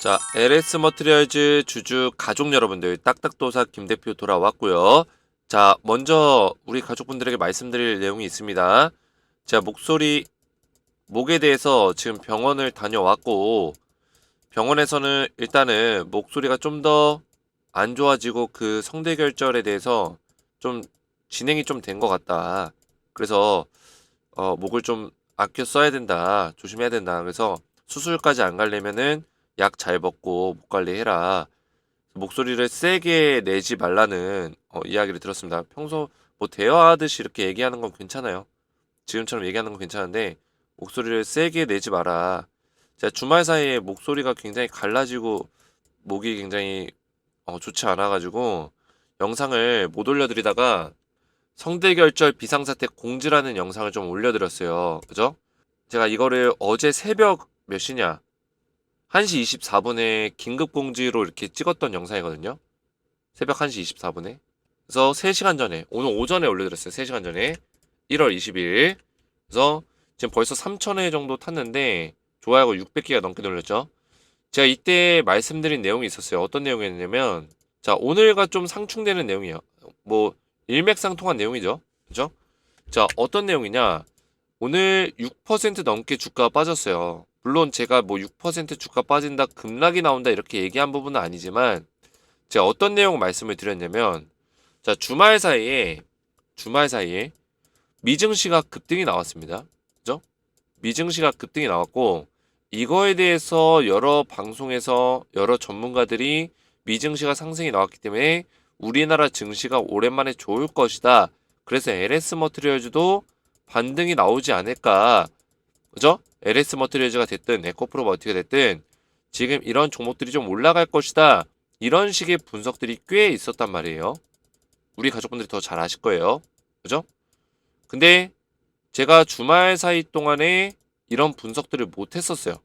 자, LS 머티리얼즈 주주 가족 여러분들, 딱딱도사 김대표 돌아왔고요. 자, 먼저 우리 가족분들에게 말씀드릴 내용이 있습니다. 제가 목에 대해서 지금 병원을 다녀왔고, 병원에서는 일단은 목소리가 좀 더 안 좋아지고 그 성대결절에 대해서 좀 진행이 좀 된 것 같다. 그래서 목을 좀 아껴 써야 된다. 조심해야 된다. 그래서 수술까지 안 가려면은 약 잘 먹고 목 관리해라. 목소리를 세게 내지 말라는 이야기를 들었습니다. 평소 뭐 대화하듯이 이렇게 얘기하는 건 괜찮아요. 지금처럼 얘기하는 건 괜찮은데 목소리를 세게 내지 마라. 제가 주말 사이에 목소리가 굉장히 갈라지고 목이 굉장히 좋지 않아가지고 영상을 못 올려드리다가 성대결절 비상사태 공지라는 영상을 좀 올려드렸어요. 그죠? 제가 이거를 어제 새벽 몇 시냐? 1시 24분에 긴급공지로 이렇게 찍었던 영상이거든요. 새벽 1시 24분에. 그래서 3시간 전에, 오늘 오전에 올려드렸어요. 3시간 전에. 1월 20일. 그래서 지금 벌써 3,000회 정도 탔는데, 좋아요가 600개가 넘게 눌렸죠. 제가 이때 말씀드린 내용이 있었어요. 어떤 내용이었냐면, 자, 오늘과 좀 상충되는 내용이에요. 뭐, 일맥상통한 내용이죠. 그죠? 자, 어떤 내용이냐. 오늘 6% 넘게 주가가 빠졌어요. 물론 제가 뭐 6% 주가 빠진다, 급락이 나온다 이렇게 얘기한 부분은 아니지만 제가 어떤 내용 말씀을 드렸냐면 자, 주말 사이에 미증시가 급등이 나왔습니다. 그죠? 미증시가 급등이 나왔고 이거에 대해서 여러 방송에서 여러 전문가들이 미증시가 상승이 나왔기 때문에 우리나라 증시가 오랜만에 좋을 것이다. 그래서 LS 머티리얼즈도 반등이 나오지 않을까. 그죠? LS 머티리얼즈가 됐든 에코프로버티가 됐든 지금 이런 종목들이 좀 올라갈 것이다. 이런 식의 분석들이 꽤 있었단 말이에요. 우리 가족분들이 더 잘 아실 거예요. 그죠? 근데 제가 주말 사이 동안에 이런 분석들을 못 했었어요.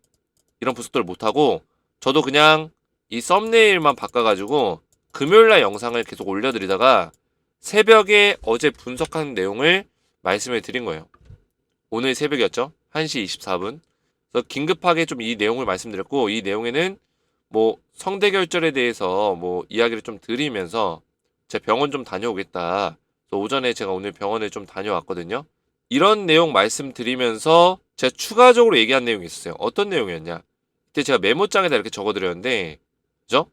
이런 분석들을 못 하고 저도 그냥 이 썸네일만 바꿔가지고 금요일날 영상을 계속 올려드리다가 새벽에 어제 분석한 내용을 말씀을 드린 거예요. 오늘 새벽이었죠? 1시 24분. 그래서 긴급하게 좀 이 내용을 말씀드렸고, 이 내용에는 뭐 성대결절에 대해서 뭐 이야기를 좀 드리면서 제가 병원 좀 다녀오겠다. 그래서 오전에 제가 오늘 병원에 좀 다녀왔거든요. 이런 내용 말씀드리면서 제가 추가적으로 얘기한 내용이 있었어요. 어떤 내용이었냐? 그때 제가 메모장에다 이렇게 적어드렸는데, 그죠?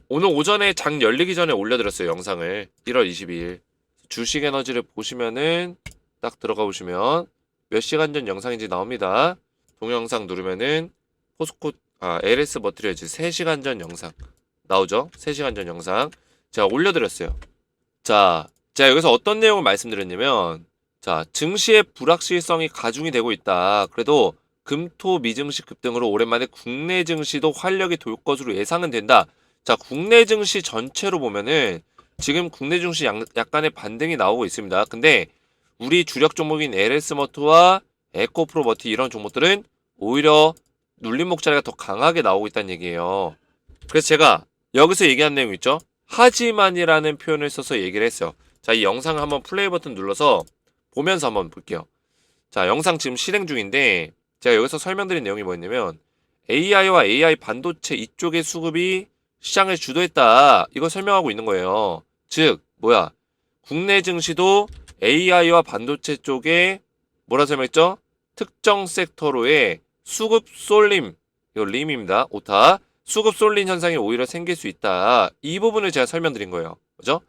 오늘 오전에 장 열리기 전에 올려드렸어요. 영상을. 1월 22일. 주식에너지를 보시면은 딱 들어가 보시면 몇 시간 전 영상인지 나옵니다. 동영상 누르면은 LS 머티리얼즈 3시간 전 영상 나오죠? 3시간 전 영상 제가 올려드렸어요. 자, 제가 여기서 어떤 내용을 말씀드렸냐면 자, 증시의 불확실성이 가중이 되고 있다. 그래도 금토 미증시 급등으로 오랜만에 국내 증시도 활력이 돌 것으로 예상은 된다. 자, 국내 증시 전체로 보면은 지금 국내 증시 약간의 반등이 나오고 있습니다. 근데 우리 주력 종목인 LS머트와 에코프로머티 이런 종목들은 오히려 눌림 목자리가 더 강하게 나오고 있다는 얘기예요. 그래서 제가 여기서 얘기한 내용 있죠? 하지만이라는 표현을 써서 얘기를 했어요. 자, 이 영상을 한번 플레이 버튼 눌러서 보면서 한번 볼게요. 자, 영상 지금 실행 중인데 제가 여기서 설명드린 내용이 뭐였냐면 AI와 AI 반도체 이쪽의 수급이 시장을 주도했다. 이걸 설명하고 있는 거예요. 즉, 국내 증시도 AI와 반도체 쪽에 뭐라 설명했죠? 특정 섹터로의 수급 쏠림, 이거 림입니다. 오타. 수급 쏠림 현상이 오히려 생길 수 있다. 이 부분을 제가 설명드린 거예요. 그죠?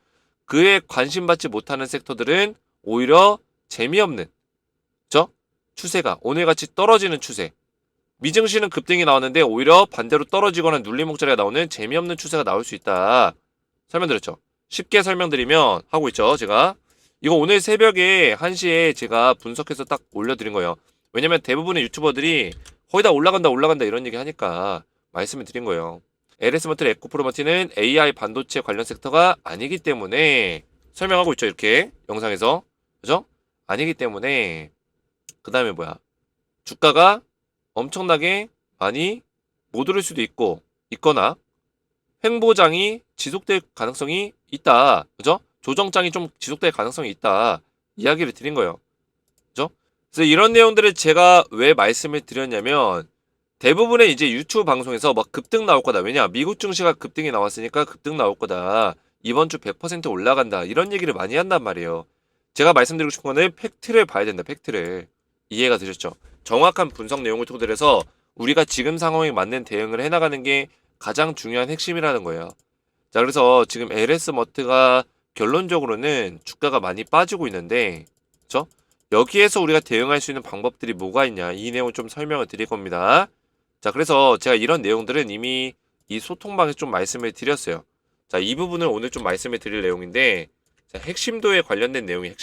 그에 관심받지 못하는 섹터들은 오히려 재미없는, 그죠? 추세가 오늘같이 떨어지는 추세. 미증시는 급등이 나왔는데 오히려 반대로 떨어지거나 눌림 목자리가 나오는 재미없는 추세가 나올 수 있다. 설명드렸죠? 쉽게 설명드리면 하고 있죠. 제가 이거 오늘 새벽에 1시에 제가 분석해서 딱 올려드린 거예요. 왜냐면 대부분의 유튜버들이 거의 다 올라간다 이런 얘기 하니까 말씀을 드린 거예요. LS머틀 에코프로머티는 AI 반도체 관련 섹터가 아니기 때문에 설명하고 있죠. 이렇게 영상에서. 그죠? 아니기 때문에 그 다음에 주가가 엄청나게 많이 못 오를 수도 있거나 횡보장이 지속될 가능성이 있다. 그죠? 조정장이 좀 지속될 가능성이 있다. 이야기를 드린 거예요. 그죠? 그래서 이런 내용들을 제가 왜 말씀을 드렸냐면 대부분의 이제 유튜브 방송에서 막 급등 나올 거다. 왜냐? 미국 증시가 급등이 나왔으니까 급등 나올 거다. 이번 주 100% 올라간다. 이런 얘기를 많이 한단 말이에요. 제가 말씀드리고 싶은 거는 팩트를 봐야 된다. 팩트를. 이해가 되셨죠? 정확한 분석 내용을 토대로 해서 우리가 지금 상황에 맞는 대응을 해나가는 게 가장 중요한 핵심이라는 거예요. 자, 그래서 지금 LS 머트가 결론적으로는 주가가 많이 빠지고 있는데, 그죠? 여기에서 우리가 대응할 수 있는 방법들이 뭐가 있냐, 이 내용을 좀 설명을 드릴 겁니다. 자, 그래서 제가 이런 내용들은 이미 이 소통방에서 좀 말씀을 드렸어요. 자, 이 부분을 오늘 좀 말씀을 드릴 내용인데, 자, 핵심도에 관련된 내용이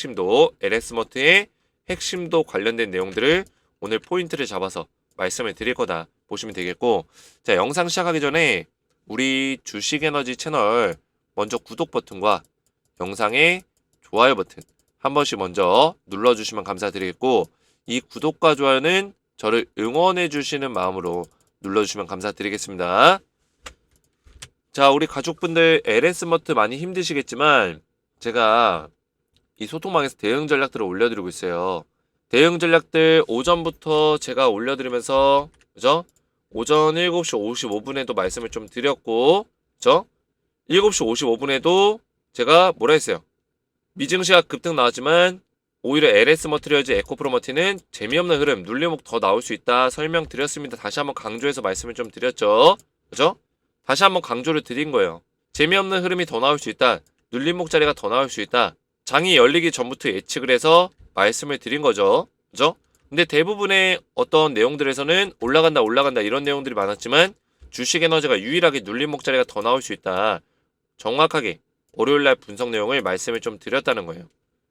LS 머트의 핵심도 관련된 내용들을 오늘 포인트를 잡아서 말씀을 드릴 거다 보시면 되겠고, 자, 영상 시작하기 전에 우리 주식에너지 채널 먼저 구독 버튼과 영상의 좋아요 버튼 한 번씩 먼저 눌러주시면 감사드리겠고, 이 구독과 좋아요는 저를 응원해 주시는 마음으로 눌러주시면 감사드리겠습니다. 자, 우리 가족분들 LS머트 많이 힘드시겠지만 제가 이 소통방에서 대응 전략들을 올려드리고 있어요. 대응 전략들 오전부터 제가 올려드리면서, 그죠? 오전 7시 55분에도 말씀을 좀 드렸고, 그죠? 7시 55분에도 제가 뭐라 했어요? 미증시가 급등 나왔지만 오히려 LS 머티리얼즈 에코프로머티는 재미없는 흐름, 눌림목 더 나올 수 있다 설명드렸습니다. 다시 한번 강조해서 말씀을 좀 드렸죠. 그죠? 다시 한번 강조를 드린 거예요. 재미없는 흐름이 더 나올 수 있다. 눌림목 자리가 더 나올 수 있다. 장이 열리기 전부터 예측을 해서 말씀을 드린 거죠. 그죠? 근데 대부분의 어떤 내용들에서는 올라간다 이런 내용들이 많았지만 주식 에너지가 유일하게 눌림목 자리가 더 나올 수 있다. 정확하게 월요일날 분석 내용을 말씀을 좀 드렸다는 거예요.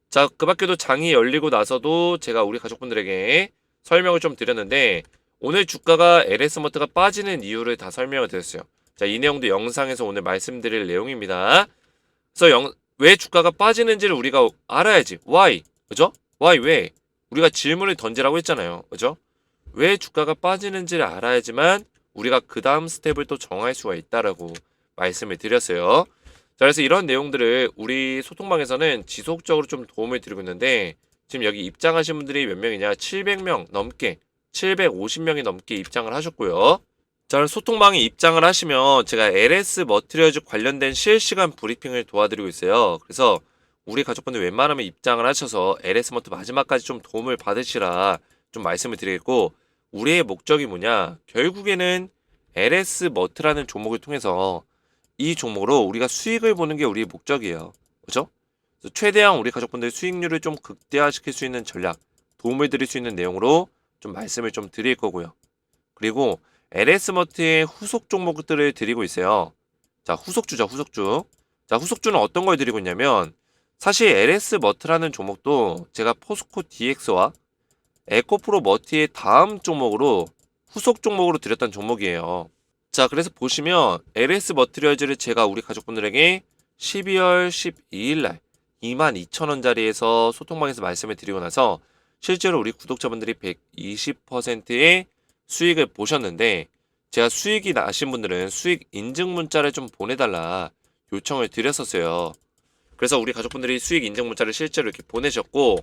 자, 그 밖에도 장이 열리고 나서도 제가 우리 가족분들에게 설명을 좀 드렸는데 오늘 주가가 LS머트가 빠지는 이유를 다 설명을 드렸어요. 자, 이 내용도 영상에서 오늘 말씀드릴 내용입니다. 그래서 왜 주가가 빠지는지를 우리가 알아야지. Why? 그죠? Why? 왜? 우리가 질문을 던지라고 했잖아요. 그죠? 왜 주가가 빠지는지를 알아야지만 우리가 그 다음 스텝을 또 정할 수가 있다라고 말씀을 드렸어요. 자, 그래서 이런 내용들을 우리 소통방에서는 지속적으로 좀 도움을 드리고 있는데 지금 여기 입장하신 분들이 몇 명이냐? 700명 넘게, 750명이 넘게 입장을 하셨고요. 자, 소통방에 입장을 하시면 제가 LS 머티리얼즈 관련된 실시간 브리핑을 도와드리고 있어요. 그래서 우리 가족분들 웬만하면 입장을 하셔서 LS 머트 마지막까지 좀 도움을 받으시라 좀 말씀을 드리겠고, 우리의 목적이 뭐냐? 결국에는 LS 머트라는 종목을 통해서 이 종목으로 우리가 수익을 보는 게 우리의 목적이에요. 그죠? 최대한 우리 가족분들 수익률을 좀 극대화시킬 수 있는 전략, 도움을 드릴 수 있는 내용으로 좀 말씀을 좀 드릴 거고요. 그리고 LS머트의 후속 종목들을 드리고 있어요. 자, 후속주죠, 후속주. 자, 후속주는 어떤 걸 드리고 있냐면 사실 LS머트라는 종목도 제가 포스코 DX와 에코프로 머티의 다음 종목으로 후속 종목으로 드렸던 종목이에요. 자, 그래서 보시면 LS 머티리얼즈를 제가 우리 가족분들에게 12월 12일 날 22,000원짜리에서 소통방에서 말씀을 드리고 나서 실제로 우리 구독자분들이 120%의 수익을 보셨는데 제가 수익이 나신 분들은 수익 인증 문자를 좀 보내달라 요청을 드렸었어요. 그래서 우리 가족분들이 수익 인증 문자를 실제로 이렇게 보내셨고,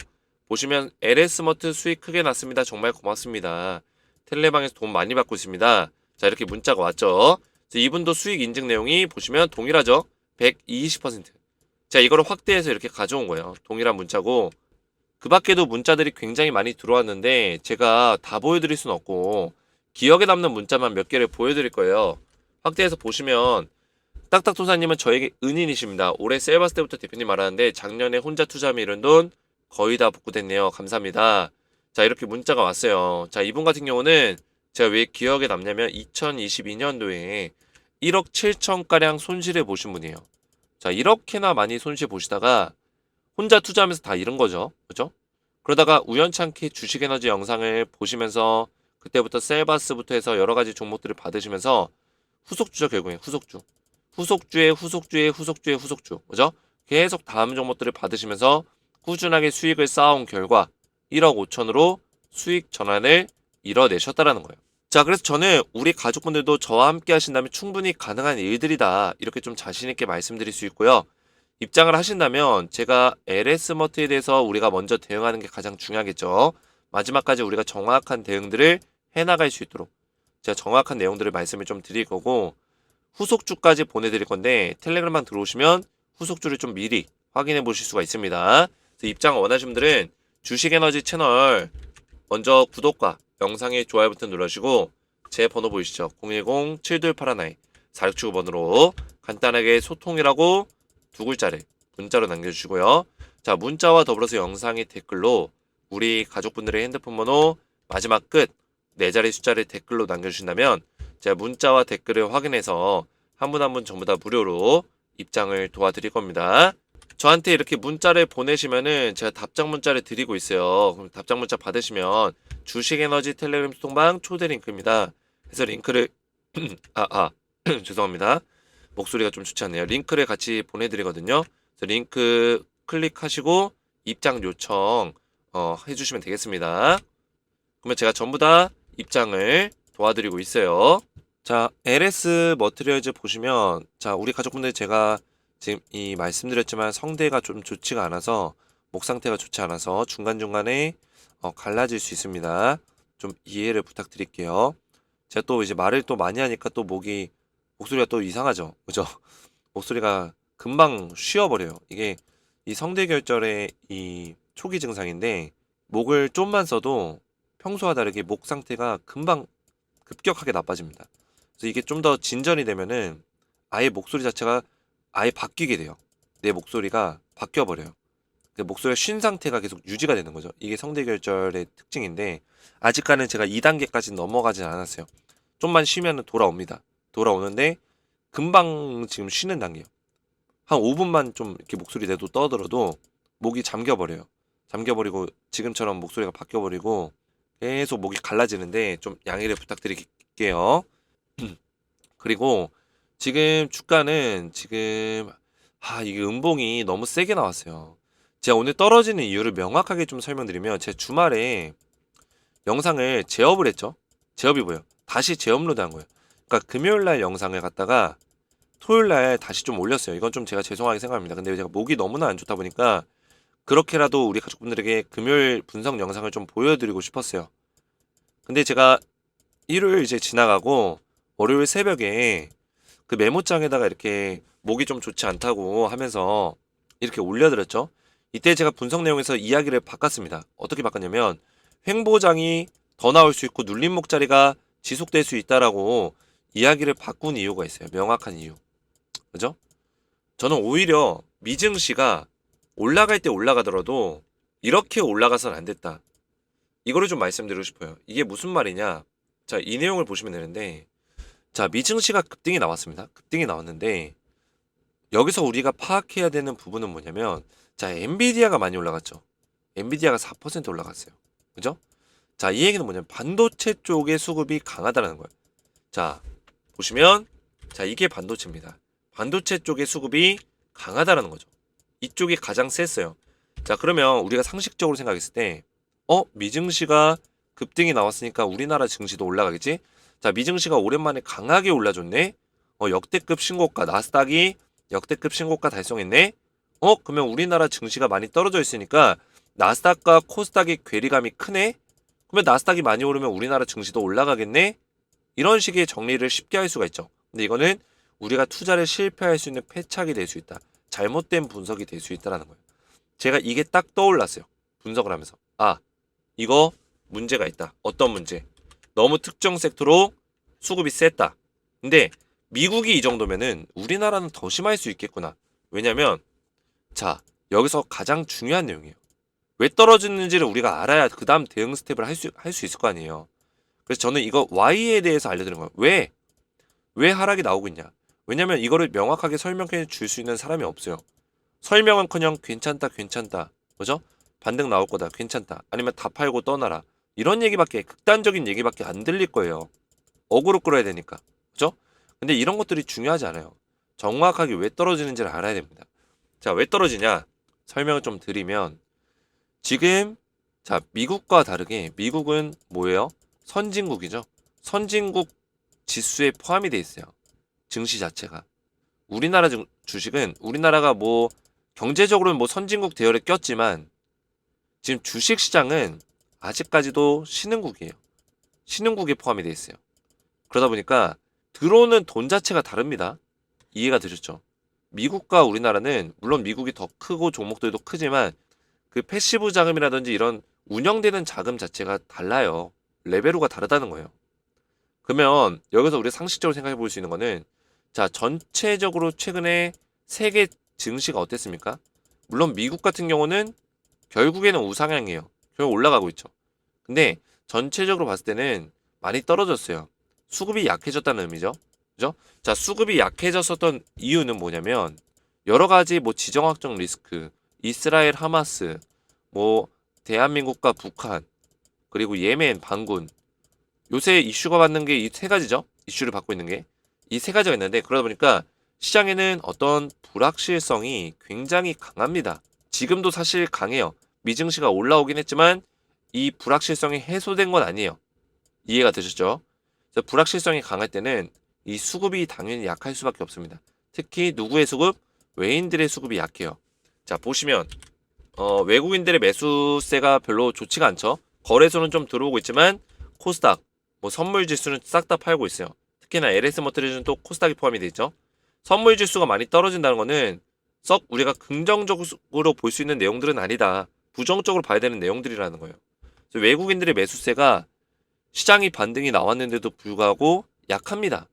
보시면 LS머트 수익 크게 났습니다. 정말 고맙습니다. 텔레방에서 돈 많이 받고 있습니다. 자, 이렇게 문자가 왔죠. 이분도 수익 인증 내용이 보시면 동일하죠. 120%. 자, 이거를 확대해서 이렇게 가져온 거예요. 동일한 문자고, 그 밖에도 문자들이 굉장히 많이 들어왔는데 제가 다 보여드릴 수는 없고 기억에 남는 문자만 몇 개를 보여드릴 거예요. 확대해서 보시면 딱딱도사님은 저에게 은인이십니다. 올해 셀바스 때부터 대표님 말하는데 작년에 혼자 투자하며 이런 돈 거의 다 복구됐네요. 감사합니다. 자, 이렇게 문자가 왔어요. 자, 이분 같은 경우는 제가 왜 기억에 남냐면 2022년도에 1억 7천가량 손실을 보신 분이에요. 자, 이렇게나 많이 손실 보시다가 혼자 투자하면서 다 잃은 거죠. 그죠? 그러다가 우연찮게 주식에너지 영상을 보시면서 그때부터 셀바스부터 해서 여러 가지 종목들을 받으시면서 후속주죠, 결국엔 후속주. 후속주. 그죠? 계속 다음 종목들을 받으시면서 꾸준하게 수익을 쌓아온 결과 1억 5천으로 수익 전환을 이뤄내셨다라는 거예요. 자, 그래서 저는 우리 가족분들도 저와 함께 하신다면 충분히 가능한 일들이다. 이렇게 좀 자신있게 말씀드릴 수 있고요. 입장을 하신다면 제가 LS머트에 대해서 우리가 먼저 대응하는 게 가장 중요하겠죠. 마지막까지 우리가 정확한 대응들을 해나갈 수 있도록 제가 정확한 내용들을 말씀을 좀 드릴 거고 후속주까지 보내드릴 건데 텔레그램만 들어오시면 후속주를 좀 미리 확인해 보실 수가 있습니다. 그래서 입장 원하시는 분들은 주식에너지 채널 먼저 구독과 영상에 좋아요 버튼 눌러주시고 제 번호 보이시죠? 010-7281-4679번으로 간단하게 소통이라고 두 글자를 문자로 남겨주시고요. 자, 문자와 더불어서 영상의 댓글로 우리 가족분들의 핸드폰 번호 마지막 끝 4자리 숫자를 댓글로 남겨주신다면 제가 문자와 댓글을 확인해서 한 분 한 분 전부 다 무료로 입장을 도와드릴 겁니다. 저한테 이렇게 문자를 보내시면은 제가 답장 문자를 드리고 있어요. 그럼 답장 문자 받으시면 주식에너지 텔레그램 소통방 초대 링크입니다. 그래서 링크를 죄송합니다. 목소리가 좀 좋지 않네요. 링크를 같이 보내드리거든요. 그래서 링크 클릭하시고 입장 요청 해주시면 되겠습니다. 그러면 제가 전부 다 입장을 도와드리고 있어요. 자, LS 머티리얼즈 보시면 자, 우리 가족분들 제가 지금 이 말씀드렸지만 성대가 좀 좋지가 않아서 목 상태가 좋지 않아서 중간중간에 갈라질 수 있습니다. 좀 이해를 부탁드릴게요. 제가 또 이제 말을 또 많이 하니까 또 목소리가 또 이상하죠. 그죠? 목소리가 금방 쉬어버려요. 이게 이 성대결절의 이 초기 증상인데 목을 좀만 써도 평소와 다르게 목 상태가 금방 급격하게 나빠집니다. 그래서 이게 좀 더 진전이 되면은 아예 목소리 자체가 아예 바뀌게 돼요. 내 목소리가 바뀌어버려요. 목소리가 쉰 상태가 계속 유지가 되는 거죠. 이게 성대결절의 특징인데 아직까지는 제가 2단계까지 넘어가진 않았어요. 좀만 쉬면 돌아옵니다. 돌아오는데 금방 지금 쉬는 단계예요. 한 5분만 좀 이렇게 목소리 내도 떠들어도 목이 잠겨버려요. 잠겨버리고 지금처럼 목소리가 바뀌어버리고 계속 목이 갈라지는데 좀 양해를 부탁드릴게요. 그리고 지금 주가는 지금 이게 음봉이 너무 세게 나왔어요. 제가 오늘 떨어지는 이유를 명확하게 좀 설명드리면 제가 주말에 영상을 재업을 했죠. 재업이 뭐예요? 다시 재업로드한 거예요. 그러니까 금요일날 영상을 갖다가 토요일날 다시 좀 올렸어요. 이건 좀 제가 죄송하게 생각합니다. 근데 제가 목이 너무나 안 좋다 보니까 그렇게라도 우리 가족분들에게 금요일 분석 영상을 좀 보여드리고 싶었어요. 근데 제가 일요일 이제 지나가고 월요일 새벽에 그 메모장에다가 이렇게 목이 좀 좋지 않다고 하면서 이렇게 올려드렸죠. 이때 제가 분석 내용에서 이야기를 바꿨습니다. 어떻게 바꿨냐면 횡보장이 더 나올 수 있고 눌림목 자리가 지속될 수 있다라고 이야기를 바꾼 이유가 있어요. 명확한 이유. 그죠? 저는 오히려 미증시가 올라갈 때 올라가더라도 이렇게 올라가선 안 됐다. 이거를 좀 말씀드리고 싶어요. 이게 무슨 말이냐? 자, 이 내용을 보시면 되는데 자, 미증시가 급등이 나왔습니다. 급등이 나왔는데 여기서 우리가 파악해야 되는 부분은 뭐냐면 자, 엔비디아가 많이 올라갔죠. 엔비디아가 4% 올라갔어요. 그죠? 자, 이 얘기는 뭐냐면 반도체 쪽의 수급이 강하다는 거예요. 자, 보시면 자, 이게 반도체입니다. 반도체 쪽의 수급이 강하다는 거죠. 이쪽이 가장 셌어요. 자, 그러면 우리가 상식적으로 생각했을 때 미증시가 급등이 나왔으니까 우리나라 증시도 올라가겠지? 자, 미증시가 오랜만에 강하게 올라줬네? 역대급 신고가, 나스닥이 역대급 신고가 달성했네? 그러면 우리나라 증시가 많이 떨어져 있으니까 나스닥과 코스닥의 괴리감이 크네? 그러면 나스닥이 많이 오르면 우리나라 증시도 올라가겠네? 이런 식의 정리를 쉽게 할 수가 있죠. 근데 이거는 우리가 투자를 실패할 수 있는 패착이 될 수 있다. 잘못된 분석이 될 수 있다는 거예요. 제가 이게 딱 떠올랐어요. 분석을 하면서. 이거 문제가 있다. 어떤 문제? 너무 특정 섹터로 수급이 셌다. 근데 미국이 이 정도면은 우리나라는 더 심할 수 있겠구나. 왜냐면 자, 여기서 가장 중요한 내용이에요. 왜 떨어지는지를 우리가 알아야 그 다음 대응 스텝을 할 수 있을 거 아니에요. 그래서 저는 이거 Y에 대해서 알려드리는 거예요. 왜 하락이 나오고 있냐? 왜냐면 이거를 명확하게 설명해 줄 수 있는 사람이 없어요. 설명은커녕 괜찮다. 그죠? 반등 나올 거다. 괜찮다. 아니면 다 팔고 떠나라. 이런 얘기밖에 극단적인 얘기밖에 안 들릴 거예요. 어그로 끌어야 되니까. 그죠? 근데 이런 것들이 중요하지 않아요. 정확하게 왜 떨어지는지를 알아야 됩니다. 자, 왜 떨어지냐? 설명을 좀 드리면 지금 자, 미국과 다르게 미국은 뭐예요? 선진국이죠. 선진국 지수에 포함이 돼 있어요. 증시 자체가. 우리나라 주식은 우리나라가 뭐 경제적으로는 뭐 선진국 대열에 꼈지만 지금 주식 시장은 아직까지도 신흥국이에요. 신흥국에 포함이 돼 있어요. 그러다 보니까 들어오는 돈 자체가 다릅니다. 이해가 되셨죠? 미국과 우리나라는 물론 미국이 더 크고 종목들도 크지만 그 패시브 자금이라든지 이런 운영되는 자금 자체가 달라요. 레벨로가 다르다는 거예요. 그러면 여기서 우리가 상식적으로 생각해 볼 수 있는 거는 자, 전체적으로 최근에 세계 증시가 어땠습니까? 물론 미국 같은 경우는 결국에는 우상향이에요. 결국 올라가고 있죠. 근데 전체적으로 봤을 때는 많이 떨어졌어요. 수급이 약해졌다는 의미죠. 그죠? 자, 수급이 약해졌었던 이유는 뭐냐면 여러 가지 뭐 지정학적 리스크, 이스라엘 하마스, 뭐 대한민국과 북한, 그리고 예멘 반군. 요새 이슈가 받는 게 이 세 가지죠. 이슈를 받고 있는 게 이 세 가지가 있는데 그러다 보니까 시장에는 어떤 불확실성이 굉장히 강합니다. 지금도 사실 강해요. 미증시가 올라오긴 했지만 이 불확실성이 해소된 건 아니에요. 이해가 되셨죠? 그래서 불확실성이 강할 때는 이 수급이 당연히 약할 수밖에 없습니다. 특히 누구의 수급? 외인들의 수급이 약해요. 자, 보시면 외국인들의 매수세가 별로 좋지가 않죠. 거래소는 좀 들어오고 있지만 코스닥, 뭐 선물 지수는 싹 다 팔고 있어요. 특히나 LS 머트리즈는 또 코스닥이 포함이 되어 있죠. 선물 지수가 많이 떨어진다는 거는 썩 우리가 긍정적으로 볼 수 있는 내용들은 아니다. 부정적으로 봐야 되는 내용들이라는 거예요. 그래서 외국인들의 매수세가 시장이 반등이 나왔는데도 불구하고 약합니다.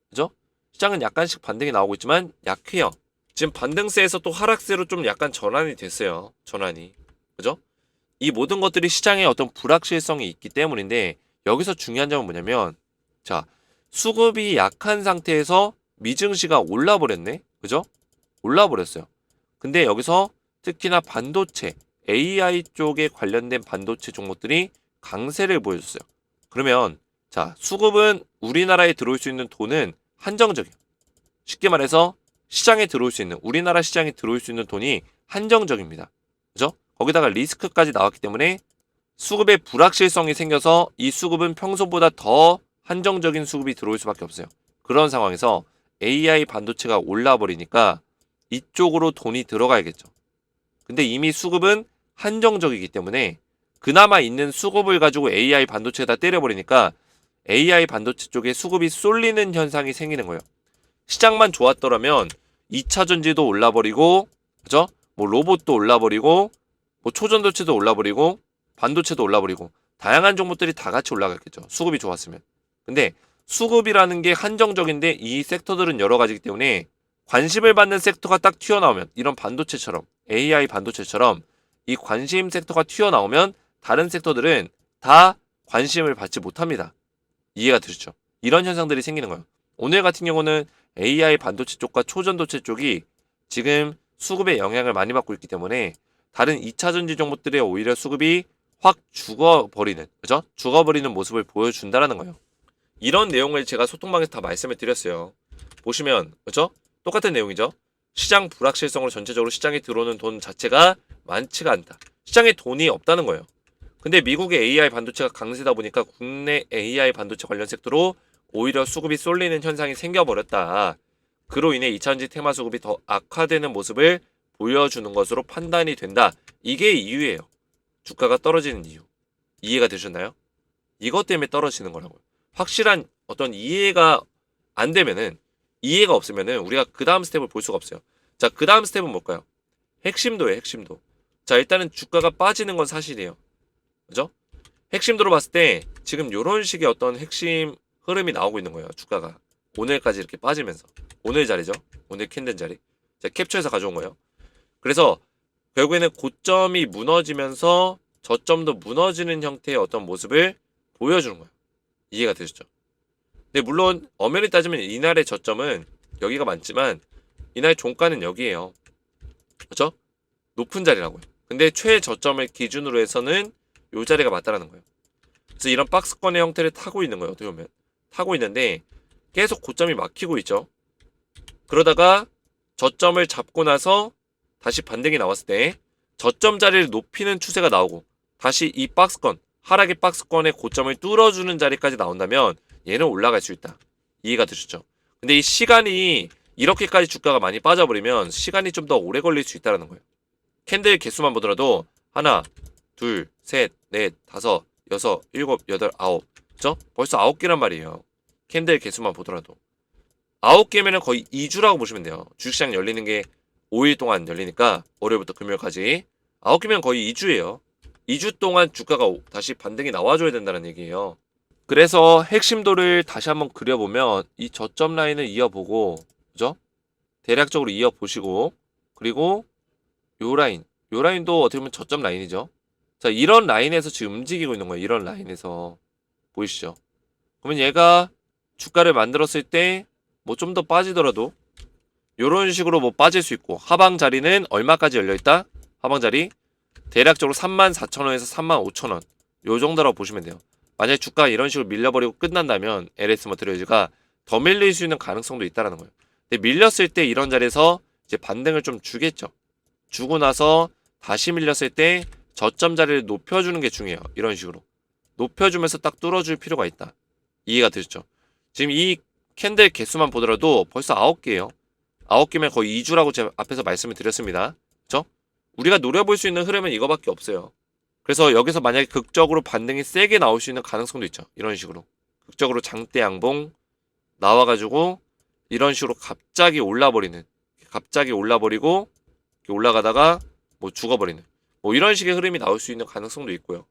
그죠? 시장은 약간씩 반등이 나오고 있지만 약해요. 지금 반등세에서 또 하락세로 좀 약간 전환이 됐어요. 전환이. 그죠? 이 모든 것들이 시장에 어떤 불확실성이 있기 때문인데 여기서 중요한 점은 뭐냐면 자, 수급이 약한 상태에서 미증시가 올라버렸네. 그죠? 올라버렸어요. 근데 여기서 특히나 반도체, AI 쪽에 관련된 반도체 종목들이 강세를 보여줬어요. 그러면 자, 수급은 우리나라에 들어올 수 있는 돈은 한정적이에요. 쉽게 말해서 시장에 들어올 수 있는 우리나라 시장에 들어올 수 있는 돈이 한정적입니다. 그죠? 거기다가 리스크까지 나왔기 때문에 수급의 불확실성이 생겨서 이 수급은 평소보다 더 한정적인 수급이 들어올 수밖에 없어요. 그런 상황에서 AI 반도체가 올라버리니까 이쪽으로 돈이 들어가야겠죠. 근데 이미 수급은 한정적이기 때문에 그나마 있는 수급을 가지고 AI 반도체에다 때려버리니까 AI 반도체 쪽에 수급이 쏠리는 현상이 생기는 거예요. 시장만 좋았더라면 2차 전지도 올라버리고, 그죠? 뭐 로봇도 올라버리고, 뭐 초전도체도 올라버리고, 반도체도 올라버리고, 다양한 종목들이 다 같이 올라갔겠죠. 수급이 좋았으면. 근데 수급이라는 게 한정적인데 이 섹터들은 여러 가지이기 때문에 관심을 받는 섹터가 딱 튀어나오면 이런 반도체처럼 AI 반도체처럼 이 관심 섹터가 튀어나오면 다른 섹터들은 다 관심을 받지 못합니다. 이해가 되시죠? 이런 현상들이 생기는 거예요. 오늘 같은 경우는 AI 반도체 쪽과 초전도체 쪽이 지금 수급의 영향을 많이 받고 있기 때문에 다른 2차 전지 종목들의 오히려 수급이 확 죽어버리는, 그죠? 죽어버리는 모습을 보여준다라는 거예요. 이런 내용을 제가 소통방에서 다 말씀을 드렸어요. 보시면, 그죠? 똑같은 내용이죠. 시장 불확실성으로 전체적으로 시장에 들어오는 돈 자체가 많지가 않다. 시장에 돈이 없다는 거예요. 근데 미국의 AI 반도체가 강세다 보니까 국내 AI 반도체 관련 섹터로 오히려 수급이 쏠리는 현상이 생겨버렸다. 그로 인해 2차전지 테마 수급이 더 악화되는 모습을 보여주는 것으로 판단이 된다. 이게 이유예요. 주가가 떨어지는 이유. 이해가 되셨나요? 이것 때문에 떨어지는 거라고요. 확실한 어떤 이해가 안 되면은 이해가 없으면은 우리가 그 다음 스텝을 볼 수가 없어요. 자, 그 다음 스텝은 뭘까요? 핵심도예요, 핵심도. 자, 일단은 주가가 빠지는 건 사실이에요. 그죠? 핵심도로 봤을 때 지금 이런 식의 어떤 핵심 흐름이 나오고 있는 거예요. 주가가 오늘까지 이렇게 빠지면서 오늘 자리죠. 오늘 캔들 자리. 자, 캡처해서 가져온 거예요. 그래서 결국에는 고점이 무너지면서 저점도 무너지는 형태의 어떤 모습을 보여주는 거예요. 이해가 되셨죠? 근데 물론 엄연히 따지면 이날의 저점은 여기가 많지만 이날 종가는 여기에요. 그렇죠? 높은 자리라고요. 근데 최저점을 기준으로 해서는 이 자리가 맞다라는 거예요. 그래서 이런 박스권의 형태를 타고 있는 거예요. 어떻게 보면 타고 있는데 계속 고점이 막히고 있죠. 그러다가 저점을 잡고 나서 다시 반등이 나왔을 때 저점 자리를 높이는 추세가 나오고 다시 이 박스권 하락의 박스권의 고점을 뚫어주는 자리까지 나온다면 얘는 올라갈 수 있다. 이해가 되셨죠? 근데 이 시간이 이렇게까지 주가가 많이 빠져버리면 시간이 좀 더 오래 걸릴 수 있다는 거예요. 캔들 개수만 보더라도 하나, 둘, 셋, 넷, 다섯, 여섯, 일곱, 여덟, 아홉. 그죠? 벌써 9개란 말이에요. 캔들 개수만 보더라도 9개면은 거의 2주라고 보시면 돼요. 주식시장 열리는 게 5일 동안 열리니까 월요일부터 금요일까지 9개면 거의 2주예요. 2주 동안 주가가 다시 반등이 나와줘야 된다는 얘기예요. 그래서 핵심도를 다시 한번 그려보면 이 저점 라인을 이어보고, 그죠? 대략적으로 이어보시고, 그리고 요 라인도 어떻게 보면 저점 라인이죠. 자, 이런 라인에서 지금 움직이고 있는 거예요. 이런 라인에서 보이시죠? 그러면 얘가 주가를 만들었을 때 뭐 좀 더 빠지더라도 요런 식으로 뭐 빠질 수 있고, 하방 자리는 얼마까지 열려있다? 하방 자리 대략적으로 34,000원에서 35,000원 요 정도라고 보시면 돼요. 만약에 주가가 이런 식으로 밀려버리고 끝난다면 LS 머티리얼즈가 더 밀릴 수 있는 가능성도 있다는 거예요. 근데 밀렸을 때 이런 자리에서 이제 반등을 좀 주겠죠. 주고 나서 다시 밀렸을 때 저점 자리를 높여주는 게 중요해요. 이런 식으로 높여주면서 딱 뚫어줄 필요가 있다. 이해가 되셨죠? 지금 이 캔들 개수만 보더라도 벌써 9개예요. 9개면 거의 2주라고 제가 앞에서 말씀을 드렸습니다. 그쵸? 우리가 노려볼 수 있는 흐름은 이거밖에 없어요. 그래서 여기서 만약에 극적으로 반등이 세게 나올 수 있는 가능성도 있죠. 이런 식으로 극적으로 장대 양봉 나와가지고 이런 식으로 갑자기 올라버리고 이렇게 올라가다가 뭐 죽어버리는 뭐 이런 식의 흐름이 나올 수 있는 가능성도 있고요.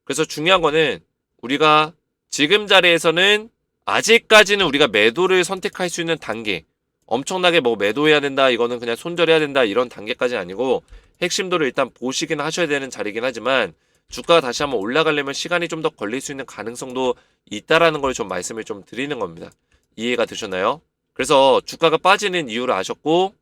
그래서 중요한 거는 우리가 지금 자리에서는 아직까지는 우리가 매도를 선택할 수 있는 단계, 엄청나게 뭐 매도해야 된다, 이거는 그냥 손절해야 된다, 이런 단계까지는 아니고 핵심도를 일단 보시긴 하셔야 되는 자리긴 하지만 주가가 다시 한번 올라가려면 시간이 좀 더 걸릴 수 있는 가능성도 있다라는 걸 좀 말씀을 좀 드리는 겁니다. 이해가 되셨나요? 그래서 주가가 빠지는 이유를 아셨고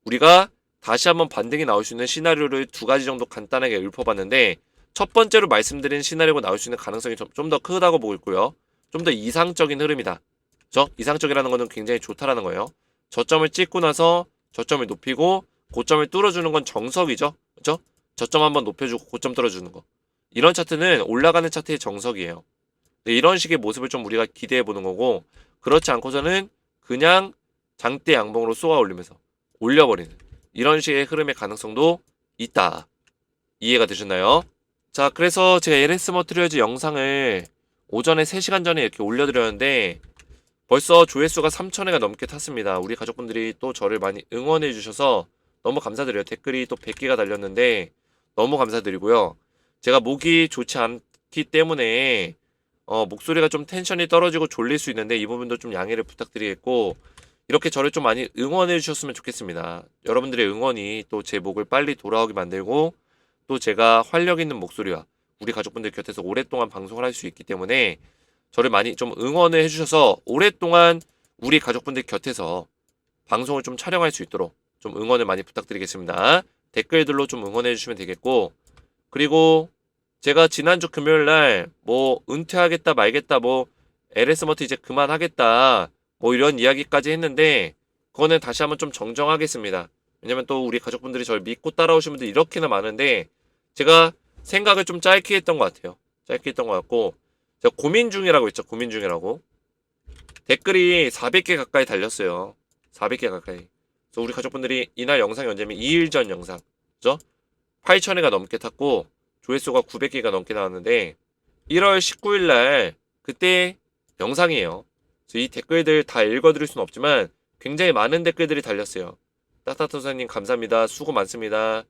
우리가 다시 한번 반등이 나올 수 있는 시나리오를 2가지 정도 간단하게 읊어봤는데, 첫 번째로 말씀드린 시나리오가 나올 수 있는 가능성이 좀 더 크다고 보고 있고요. 좀 더 이상적인 흐름이다. 그죠? 이상적이라는 거는 굉장히 좋다라는 거예요. 저점을 찍고 나서 저점을 높이고 고점을 뚫어주는 건 정석이죠. 그죠? 저점 한번 높여주고 고점 뚫어주는 거. 이런 차트는 올라가는 차트의 정석이에요. 이런 식의 모습을 좀 우리가 기대해 보는 거고, 그렇지 않고서는 그냥 장대 양봉으로 쏘아 올리면서 올려버리는 이런 식의 흐름의 가능성도 있다. 이해가 되셨나요? 자, 그래서 제가 LS 머티리얼즈 영상을 오전에 3시간 전에 이렇게 올려드렸는데 벌써 조회수가 3,000회가 넘게 탔습니다. 우리 가족분들이 또 저를 많이 응원해 주셔서 너무 감사드려요. 댓글이 또 100개가 달렸는데 너무 감사드리고요. 제가 목이 좋지 않기 때문에 목소리가 좀 텐션이 떨어지고 졸릴 수 있는데 이 부분도 좀 양해를 부탁드리겠고, 이렇게 저를 좀 많이 응원해 주셨으면 좋겠습니다. 여러분들의 응원이 또 제 목을 빨리 돌아오게 만들고 또 제가 활력 있는 목소리와 우리 가족분들 곁에서 오랫동안 방송을 할 수 있기 때문에 저를 많이 좀 응원을 해주셔서 오랫동안 우리 가족분들 곁에서 방송을 좀 촬영할 수 있도록 좀 응원을 많이 부탁드리겠습니다. 댓글들로 좀 응원해 주시면 되겠고, 그리고 제가 지난주 금요일날 뭐 은퇴하겠다 말겠다, 뭐 LS 머티 이제 그만하겠다, 뭐 이런 이야기까지 했는데 그거는 다시 한번 좀 정정하겠습니다. 왜냐면 또 우리 가족분들이 저를 믿고 따라오신 분들이 이렇게나 많은데 제가 생각을 좀 짧게 했던 것 같아요. 짧게 했던 것 같고, 제가 고민 중이라고 했죠. 고민 중이라고. 댓글이 400개 가까이 달렸어요. 400개 가까이. 그래서 우리 가족분들이 이날 영상 연재면 2일 전 영상, 그죠? 8,000회가 넘게 탔고 조회수가 900개가 넘게 나왔는데 1월 19일 날 그때 영상이에요. 그래서 이 댓글들 다 읽어드릴 수는 없지만 굉장히 많은 댓글들이 달렸어요. 따따토사님 감사합니다. 수고 많습니다.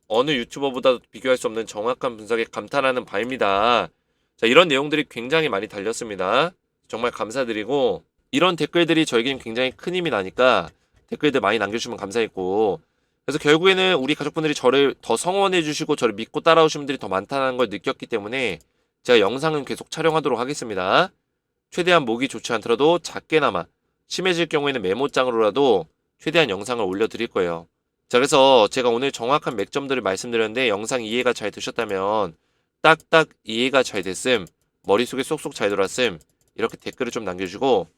어느 유튜버보다도 비교할 수 없는 정확한 분석에 감탄하는 바입니다. 자, 이런 내용들이 굉장히 많이 달렸습니다. 정말 감사드리고, 이런 댓글들이 저에겐 굉장히 큰 힘이 나니까 댓글들 많이 남겨주시면 감사했고, 그래서 결국에는 우리 가족분들이 저를 더 성원해 주시고 저를 믿고 따라오신 분들이 더 많다는 걸 느꼈기 때문에 제가 영상은 계속 촬영하도록 하겠습니다. 최대한 목이 좋지 않더라도 작게나마, 심해질 경우에는 메모장으로라도 최대한 영상을 올려드릴 거예요. 자, 그래서 제가 오늘 정확한 맥점들을 말씀드렸는데 영상 이해가 잘 되셨다면 딱딱 이해가 잘 됐음, 머릿속에 쏙쏙 잘 돌았음, 이렇게 댓글을 좀 남겨주고,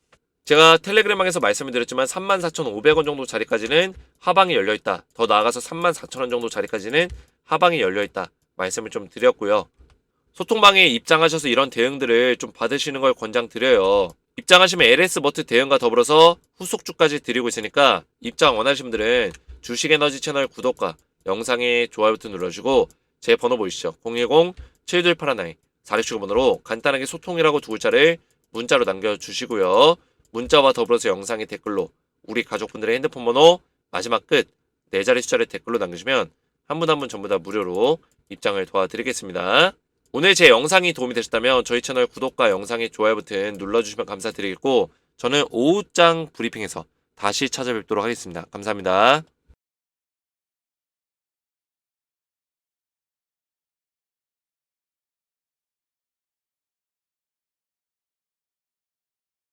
제가 텔레그램방에서 말씀을 드렸지만 34,500원 정도 자리까지는 하방이 열려있다, 더 나아가서 34,000원 정도 자리까지는 하방이 열려있다 말씀을 좀 드렸고요. 소통방에 입장하셔서 이런 대응들을 좀 받으시는 걸 권장드려요. 입장하시면 LS 머트 대응과 더불어서 후속주까지 드리고 있으니까 입장 원하시는 분들은 주식에너지 채널 구독과 영상에 좋아요 버튼 눌러주시고 제 번호 보이시죠? 010-7281-4675번호로 간단하게 소통이라고 두 글자를 문자로 남겨주시고요. 문자와 더불어서 영상의 댓글로 우리 가족분들의 핸드폰 번호 마지막 끝 4자리 숫자를 댓글로 남겨주시면 한 분 한 분 전부 다 무료로 입장을 도와드리겠습니다. 오늘 제 영상이 도움이 되셨다면 저희 채널 구독과 영상의 좋아요 버튼 눌러주시면 감사드리겠고 저는 오후장 브리핑에서 다시 찾아뵙도록 하겠습니다. 감사합니다.